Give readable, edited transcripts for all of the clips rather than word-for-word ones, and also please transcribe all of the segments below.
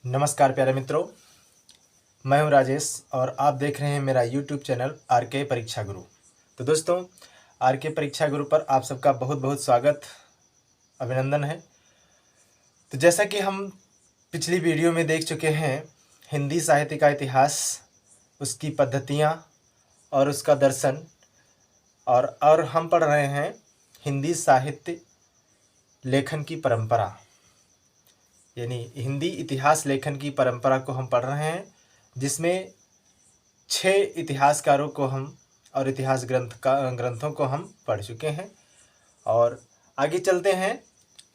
नमस्कार प्यारे मित्रों, मैं हूं राजेश और आप देख रहे हैं मेरा यूट्यूब चैनल आर के परीक्षा गुरु। तो दोस्तों, आर के परीक्षा गुरु पर आप सबका बहुत बहुत स्वागत, अभिनंदन है। तो जैसा कि हम पिछली वीडियो में देख चुके हैं, हिंदी साहित्य का इतिहास, उसकी पद्धतियाँ और उसका दर्शन, और हम पढ़ रहे हैं हिंदी साहित्य लेखन की परंपरा, यानी हिंदी इतिहास लेखन की परंपरा को हम पढ़ रहे हैं, जिसमें 6 इतिहासकारों को हम और इतिहास ग्रंथों को हम पढ़ चुके हैं। और आगे चलते हैं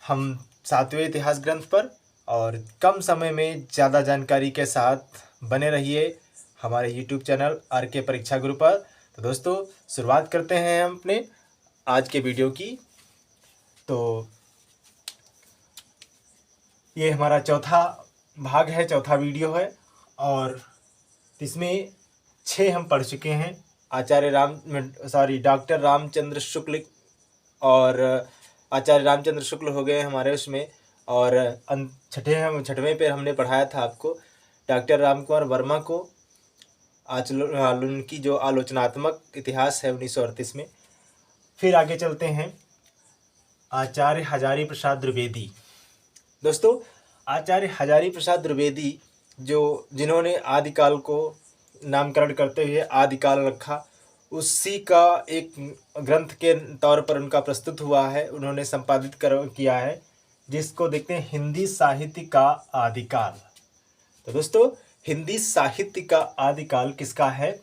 हम 7वें इतिहास ग्रंथ पर, और कम समय में ज़्यादा जानकारी के साथ बने रहिए हमारे यूट्यूब चैनल आर के परीक्षा गुरु पर। तो दोस्तों, शुरुआत करते हैं हम अपने आज के वीडियो की। तो ये हमारा चौथा भाग है, चौथा वीडियो है, और इसमें 6 हम पढ़ चुके हैं। डॉक्टर रामचंद्र शुक्ल, और आचार्य रामचंद्र शुक्ल हो गए हमारे उसमें। और छठवें पे हमने पढ़ाया था आपको डॉक्टर रामकुमार वर्मा को, उनकी जो आलोचनात्मक इतिहास है 1938 में। फिर आगे चलते हैं आचार्य हजारी प्रसाद द्विवेदी। दोस्तों, आचार्य हजारी प्रसाद द्विवेदी जिन्होंने आदिकाल को नामकरण करते हुए आदिकाल रखा, उसी का एक ग्रंथ के तौर पर उनका प्रस्तुत हुआ है, उन्होंने संपादित किया है, जिसको देखते हैं हिंदी साहित्य का आदिकाल। तो दोस्तों, हिंदी साहित्य का आदिकाल किसका है?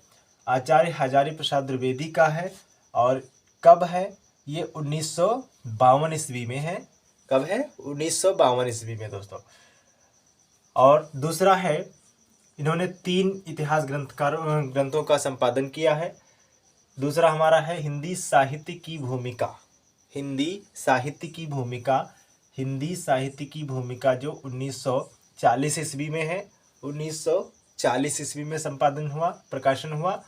आचार्य हजारी प्रसाद द्विवेदी का है। और कब है ये? 1952 ईस्वी में है। कब है? 1952 ईस्वी में दोस्तों। और दूसरा है, इन्होंने 3 इतिहास ग्रंथों का संपादन किया है। दूसरा हमारा है हिंदी साहित्य की भूमिका। हिंदी साहित्य की भूमिका जो 1940 ईस्वी में है, 1940 ईस्वी में प्रकाशन हुआ।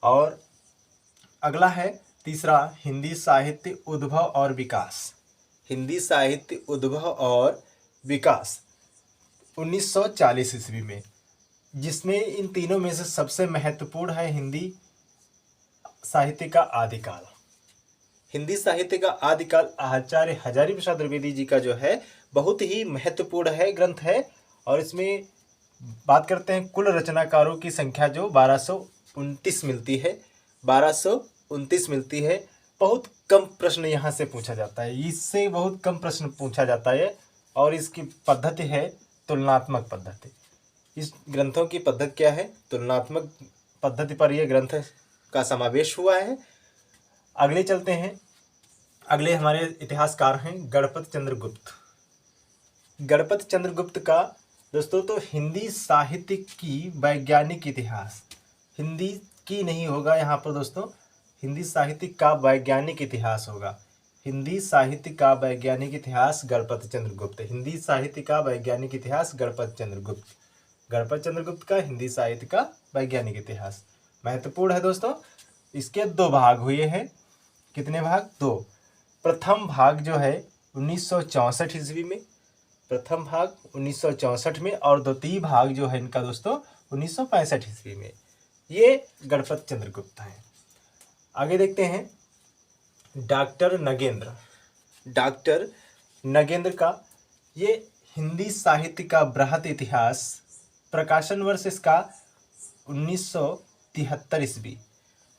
और अगला है तीसरा, हिंदी साहित्य उद्भव और विकास। हिंदी साहित्य उद्भव और विकास 1940 ईस्वी में, जिसमें इन तीनों में से सबसे महत्वपूर्ण है हिंदी साहित्य का आदिकाल। हिंदी साहित्य का आदिकाल आचार्य हजारी प्रसाद द्विवेदी जी का जो है, बहुत ही महत्वपूर्ण है, ग्रंथ है। और इसमें बात करते हैं कुल रचनाकारों की संख्या जो 1229 मिलती है। 1229 मिलती है। बहुत कम प्रश्न यहाँ से पूछा जाता है, इससे बहुत कम प्रश्न पूछा जाता है। और इसकी पद्धति है तुलनात्मक पद्धति। इस ग्रंथों की पद्धति क्या है? तुलनात्मक पद्धति पर यह ग्रंथ का समावेश हुआ है। अगले चलते हैं, अगले हमारे इतिहासकार हैं गणपत चंद्र गुप्त। गणपत चंद्र गुप्त का दोस्तों, तो हिंदी साहित्य की वैज्ञानिक इतिहास, हिंदी की नहीं होगा यहाँ पर दोस्तों, हिंदी साहित्य का वैज्ञानिक इतिहास होगा। हिंदी साहित्य का वैज्ञानिक इतिहास गणपत चंद्र गुप्त। हिंदी साहित्य का वैज्ञानिक इतिहास गणपत चंद्र गुप्त। गणपत चंद्र गुप्त का हिंदी साहित्य का वैज्ञानिक इतिहास महत्वपूर्ण है दोस्तों। इसके 2 भाग हुए हैं। कितने भाग? 2। प्रथम भाग जो है 1964 ईस्वी में, प्रथम भाग 1964 में, और द्वितीय भाग जो है इनका दोस्तों 1965 ईस्वी में। ये गणपत चंद्र गुप्त हैं। आगे देखते हैं डॉक्टर नगेंद्र। डॉक्टर नगेंद्र का ये हिंदी साहित्य का बृहत इतिहास, प्रकाशन वर्ष इसका 1973 ईस्वी।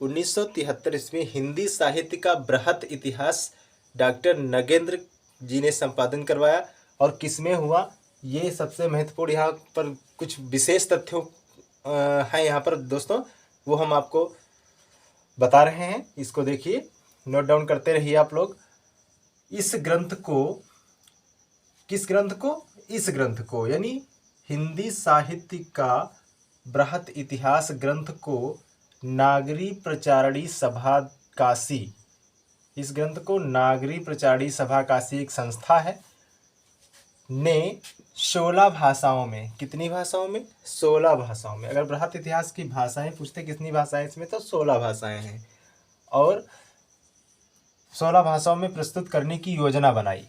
1973 ईस्वी हिंदी साहित्य का बृहत इतिहास डॉक्टर नगेंद्र जी ने संपादन करवाया। और किसमें हुआ? ये सबसे महत्वपूर्ण, यहाँ पर कुछ विशेष तथ्यों हैं यहाँ पर दोस्तों, वो हम आपको बता रहे हैं। इसको देखिए, नोट डाउन करते रहिए आप लोग। इस ग्रंथ को, किस ग्रंथ को? इस ग्रंथ को, यानी हिंदी साहित्य का बृहत इतिहास ग्रंथ को नागरी प्रचारणी सभा काशी, इस ग्रंथ को नागरी प्रचारणी सभा काशी एक संस्था है, ने 16 भाषाओं में, कितनी भाषाओं में? 16 भाषाओं में। अगर बृहत इतिहास की भाषाएं पूछते कितनी भाषाएं इसमें, तो 16 भाषाएं हैं। और 16 भाषाओं में प्रस्तुत करने की योजना बनाई।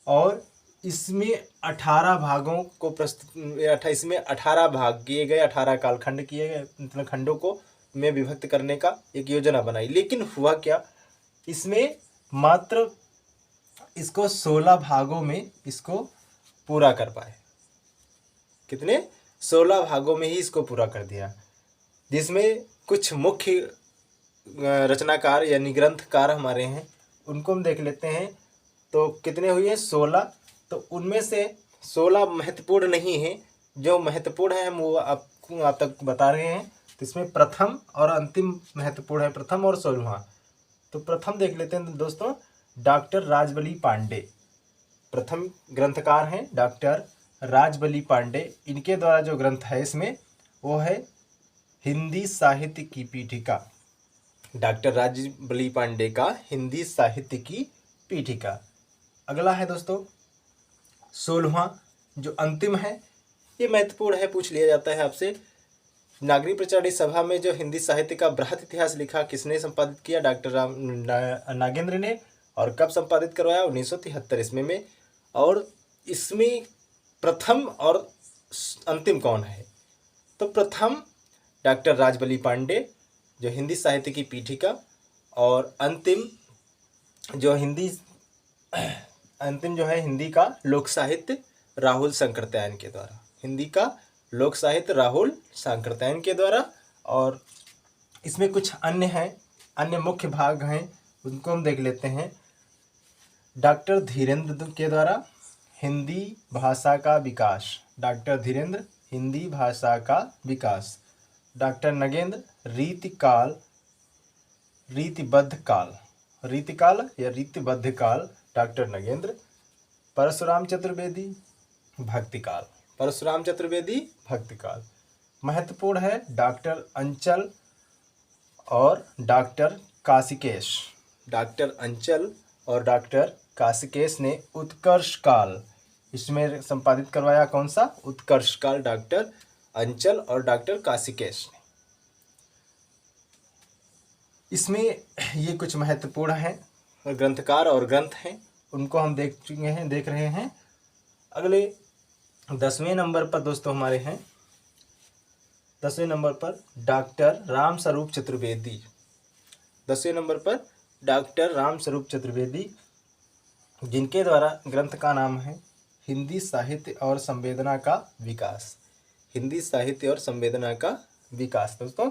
और इसमें 18 भागों को प्रस्तुत, इसमें 18 भाग किए गए, 18 कालखंड किए गए, मतलब खंडों को में विभक्त करने का एक योजना बनाई। लेकिन हुआ क्या, इसमें मात्र इसको 16 भागों में इसको पूरा कर पाए। कितने? 16 भागों में ही इसको पूरा कर दिया, जिसमें कुछ मुख्य रचनाकार यानी ग्रंथकार हमारे हैं, उनको हम देख लेते हैं। तो कितने हुए? 16। तो उनमें से 16 महत्वपूर्ण नहीं है, जो महत्वपूर्ण है हम वो आपको आप तक बता रहे हैं। तो इसमें प्रथम और अंतिम महत्वपूर्ण है, प्रथम और 16वां। तो प्रथम देख लेते हैं दोस्तों, डॉक्टर राजबली पांडे प्रथम ग्रंथकार हैं, डॉक्टर राजबली पांडे। इनके द्वारा जो ग्रंथ है इसमें वो है हिंदी साहित्य की पीठिका। डॉक्टर राजबली पांडे का हिंदी साहित्य की पीठिका। अगला है दोस्तों 16वां, जो अंतिम है, ये महत्वपूर्ण है, पूछ लिया जाता है आपसे। नागरी प्रचारी सभा में जो हिंदी साहित्य का बृहद इतिहास लिखा, किसने संपादित किया? डॉक्टर नागेंद्र ने। और कब संपादित करवाया? 1973 ईस्वी में। और इसमें प्रथम और अंतिम कौन है? तो प्रथम डॉक्टर राजबली पांडे, जो हिंदी साहित्य की पीठिका, और अंतिम जो है हिंदी का लोक साहित्य राहुल सांकृत्यायन के द्वारा, हिंदी का लोक साहित्य राहुल सांकृत्यायन के द्वारा। और इसमें कुछ अन्य हैं, अन्य मुख्य भाग हैं, उनको हम देख लेते हैं। डॉक्टर धीरेन्द्र के द्वारा हिंदी भाषा का विकास, डॉक्टर धीरेन्द्र हिंदी भाषा का विकास। डॉक्टर नगेंद्र रीतिकाल या रीतिबद्ध काल, डॉक्टर नगेंद्र। परशुराम चतुर्वेदी भक्तिकाल, परशुराम चतुर्वेदी भक्तिकाल। महत्वपूर्ण है डॉक्टर अंचल और डॉक्टर काशिकेश। डॉक्टर अंचल और डॉक्टर काशिकेश ने उत्कर्ष काल इसमें संपादित करवाया। कौन सा? उत्कर्ष काल, डॉक्टर अंचल और डॉक्टर काशिकेश ने। इसमें ये कुछ महत्वपूर्ण हैं ग्रंथकार और ग्रंथ हैं, उनको हम देख रहे हैं। अगले 10वें नंबर पर दोस्तों हमारे हैं, 10वें नंबर पर डॉक्टर रामस्वरूप चतुर्वेदी। 10वें नंबर पर डॉक्टर रामस्वरूप चतुर्वेदी, जिनके द्वारा ग्रंथ का नाम है हिंदी साहित्य और संवेदना का विकास। हिंदी साहित्य और संवेदना का विकास। दोस्तों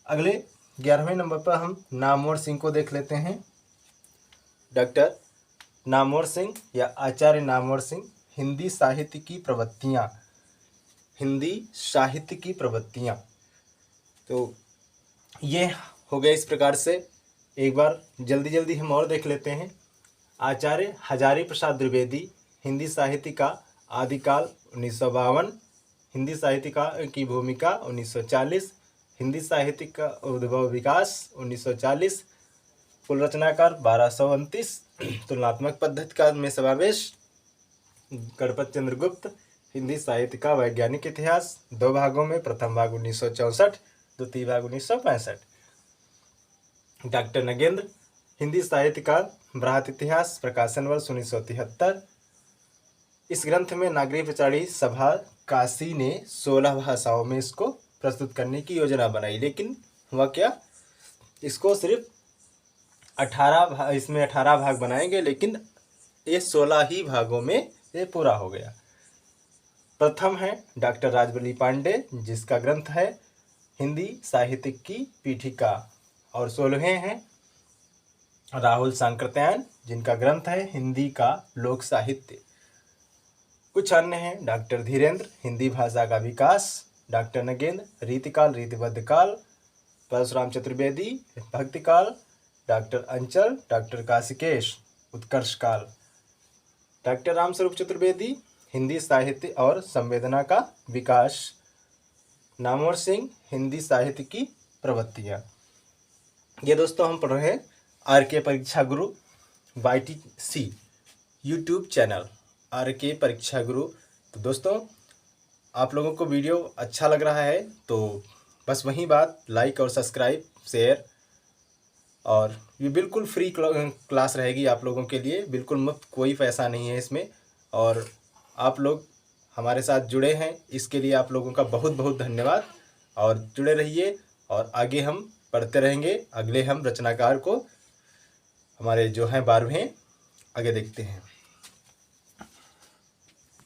अगले 11वें नंबर पर हम नामवर सिंह को देख लेते हैं। डॉक्टर नामवर सिंह या आचार्य नामवर सिंह, हिंदी साहित्य की प्रवृत्तियाँ, हिंदी साहित्य की प्रवृत्तियाँ। तो ये हो गए इस प्रकार से। एक बार जल्दी हम और देख लेते हैं। आचार्य हजारी प्रसाद द्विवेदी, हिंदी साहित्य का आदिकाल 1952, हिंदी साहित्य की भूमिका 1940, हिंदी साहित्य का उद्भव विकास 1940, कुल रचनाकार 1229, तुलनात्मक पद्धति का में समावेश गणपत चंद्रगुप्त, हिंदी साहित्य का वैज्ञानिक इतिहास 2 भागों में, प्रथम भाग 1964, द्वितीय भाग 1965। डॉक्टर नगेंद्र, हिंदी साहित्य का बृहद इतिहास, प्रकाशन वर्ष 1973। इस ग्रंथ में नागरी प्रचारी सभा काशी ने 16 भाषाओं में इसको प्रस्तुत करने की योजना बनाई, लेकिन हुआ क्या, इसको सिर्फ 18 भाग बनाएंगे, लेकिन ये 16 ही भागों में ये पूरा हो गया। प्रथम है डॉक्टर राजबली पांडे, जिसका ग्रंथ है हिंदी साहित्य की पीठिका, और 16वें हैं राहुल सांकृत्यायन, जिनका ग्रंथ है हिंदी का लोक साहित्य। कुछ अन्य हैं डॉक्टर धीरेन्द्र, हिंदी भाषा का विकास, डॉक्टर नगेंद्र, रीतिकाल रीतिबद्ध काल, परशुराम चतुर्वेदी भक्तिकाल, डॉक्टर अंचल, डॉक्टर काशिकेश उत्कर्ष काल, डॉक्टर रामस्वरूप चतुर्वेदी हिंदी साहित्य और संवेदना का विकास, नामवर सिंह हिंदी साहित्य की प्रवृत्तियाँ। ये दोस्तों हम पढ़ रहे हैं RK परीक्षा गुरु YTC यूट्यूब चैनल, RK परीक्षा गुरु। तो दोस्तों आप लोगों को वीडियो अच्छा लग रहा है तो बस वही बात, लाइक और सब्सक्राइब शेयर, और ये बिल्कुल फ्री क्लास रहेगी आप लोगों के लिए, बिल्कुल मुफ्त, कोई पैसा नहीं है इसमें। और आप लोग हमारे साथ जुड़े हैं, इसके लिए आप लोगों का बहुत बहुत धन्यवाद। और जुड़े रहिए और आगे हम पढ़ते रहेंगे। अगले हम रचनाकार को हमारे जो हैं 12वें आगे देखते हैं।